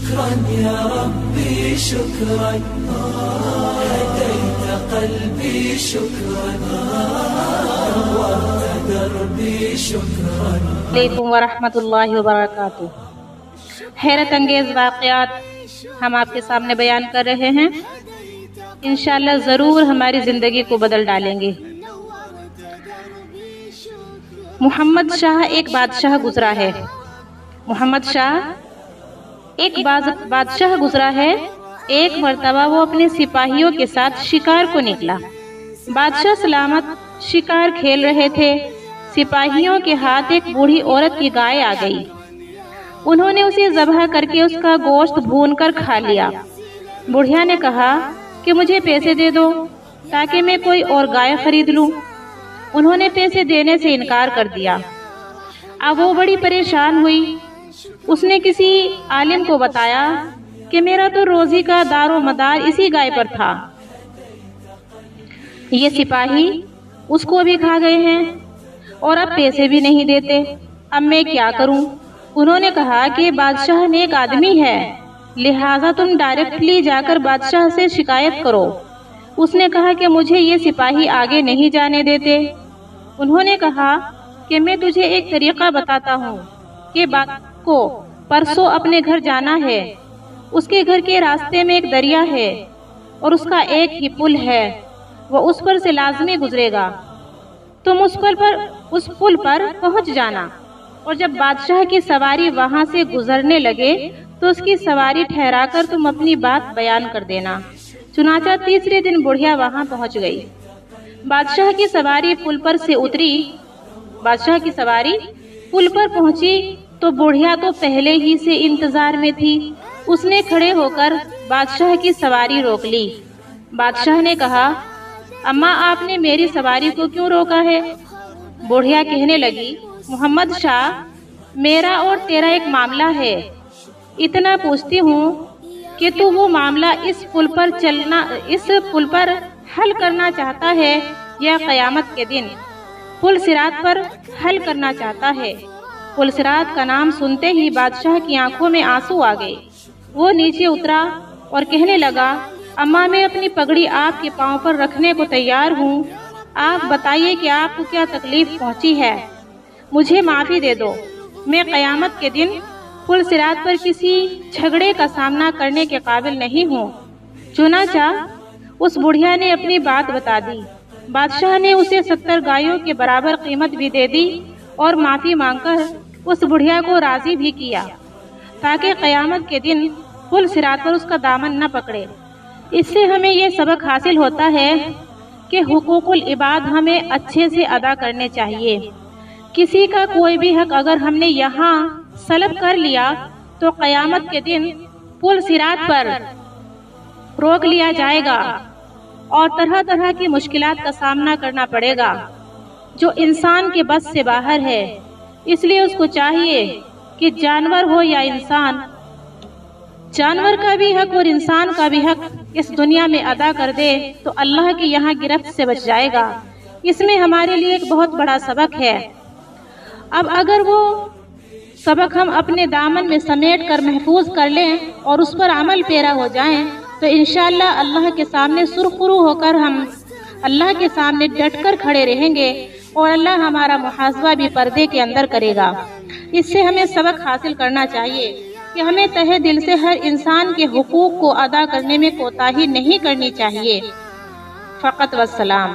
شكرا يا ربي شكرا هديت قلبي شكرا نورت دربي شكرا علیکم ورحمۃ اللہ وبرکاتہ۔ حیرت انگیز واقعات ہم آپ کے سامنے بیان کر رہے ہیں، انشاءاللہ ضرور ہماری زندگی کو بدل ڈالیں گے۔ محمد شاہ ایک بادشاہ گزرا ہے۔ محمد شاہ ایک بادشاہ گزرا ہے۔ ایک مرتبہ وہ اپنے سپاہیوں کے ساتھ شکار کو نکلا۔ بادشاہ سلامت شکار کھیل رہے تھے۔ سپاہیوں کے ہاتھ ایک بوڑھی عورت کی گائے آ گئی۔ انہوں نے اسے ذبح کر کے اس کا گوشت بھون کر کھا لیا۔ بڑھیا نے کہا کہ مجھے پیسے دے دو تاکہ میں کوئی اور گائے خرید لوں۔ انہوں نے پیسے دینے سے انکار کر دیا۔ اب وہ بڑی پریشان ہوئی۔ اس نے کسی عالم کو بتایا کہ میرا تو روزی کا دار و مدار اسی گائے پر تھا۔ یہ سپاہی اس کو بھی کھا گئے ہیں اور اب پیسے بھی نہیں دیتے، اب میں کیا کروں؟ انہوں نے کہا کہ بادشاہ نیک آدمی ہے، لہٰذا تم ڈائریکٹلی جا کر بادشاہ سے شکایت کرو۔ اس نے کہا کہ مجھے یہ سپاہی آگے نہیں جانے دیتے۔ انہوں نے کہا کہ میں تجھے ایک طریقہ بتاتا ہوں کہ بادشاہ کو پرسوں اپنے گھر جانا ہے۔ اس کے گھر کے راستے میں ایک دریا ہے اور اس کا ایک ہی پل ہے، وہ اس پر سے لازمی گزرے گا۔ تم اس پل پر پہنچ جانا، اور جب بادشاہ کی سواری وہاں سے گزرنے لگے تو اس کی سواری ٹھہرا کر تم اپنی بات بیان کر دینا۔ چنانچہ تیسرے دن بڑھیا وہاں پہنچ گئی۔ بادشاہ کی سواری پل پر سے اتری۔ بادشاہ کی سواری پل پر پہنچی تو بڑھیا تو پہلے ہی سے انتظار میں تھی۔ اس نے کھڑے ہو کر بادشاہ کی سواری روک لی۔ بادشاہ نے کہا، اماں آپ نے میری سواری کو کیوں روکا ہے؟ بڑھیا کہنے لگی، محمد شاہ میرا اور تیرا ایک معاملہ ہے۔ اتنا پوچھتی ہوں کہ تو وہ معاملہ اس پل پر حل کرنا چاہتا ہے یا قیامت کے دن پل صراط پر حل کرنا چاہتا ہے؟ پل صراط کا نام سنتے ہی بادشاہ کی آنکھوں میں آنسو آ گئے۔ وہ نیچے اترا اور کہنے لگا، اماں میں اپنی پگڑی آپ کے پاؤں پر رکھنے کو تیار ہوں، آپ بتائیے کہ آپ کو کیا تکلیف پہنچی ہے، مجھے معافی دے دو۔ میں قیامت کے دن پل صراط پر کسی جھگڑے کا سامنا کرنے کے قابل نہیں ہوں۔ چنانچہ اس بڑھیا نے اپنی بات بتا دی۔ بادشاہ نے اسے 70 گایوں کے برابر قیمت بھی دے دی اور معافی مانگ کر اس بڑھیا کو راضی بھی کیا تاکہ قیامت کے دن پل صراط پر اس کا دامن نہ پکڑے۔ اس سے ہمیں یہ سبق حاصل ہوتا ہے کہ حقوق العباد ہمیں اچھے سے ادا کرنے چاہیے۔ کسی کا کوئی بھی حق اگر ہم نے یہاں سلب کر لیا تو قیامت کے دن پل صراط پر روک لیا جائے گا اور طرح طرح کی مشکلات کا سامنا کرنا پڑے گا جو انسان کے بس سے باہر ہے۔ اس لیے اس کو چاہیے کہ جانور ہو یا انسان، جانور کا بھی حق اور انسان کا بھی حق اس دنیا میں ادا کر دے تو اللہ کی یہاں گرفت سے بچ جائے گا۔ اس میں ہمارے لیے ایک بہت بڑا سبق ہے۔ اب اگر وہ سبق ہم اپنے دامن میں سمیٹ کر محفوظ کر لیں اور اس پر عمل پیرا ہو جائیں تو انشاءاللہ اللہ کے سامنے سرخرو ہو کر ہم اللہ کے سامنے ڈٹ کر کھڑے رہیں گے اور اللہ ہمارا محاسبہ بھی پردے کے اندر کرے گا۔ اس سے ہمیں سبق حاصل کرنا چاہیے کہ ہمیں تہہ دل سے ہر انسان کے حقوق کو ادا کرنے میں کوتاہی نہیں کرنی چاہیے۔ فقط والسلام۔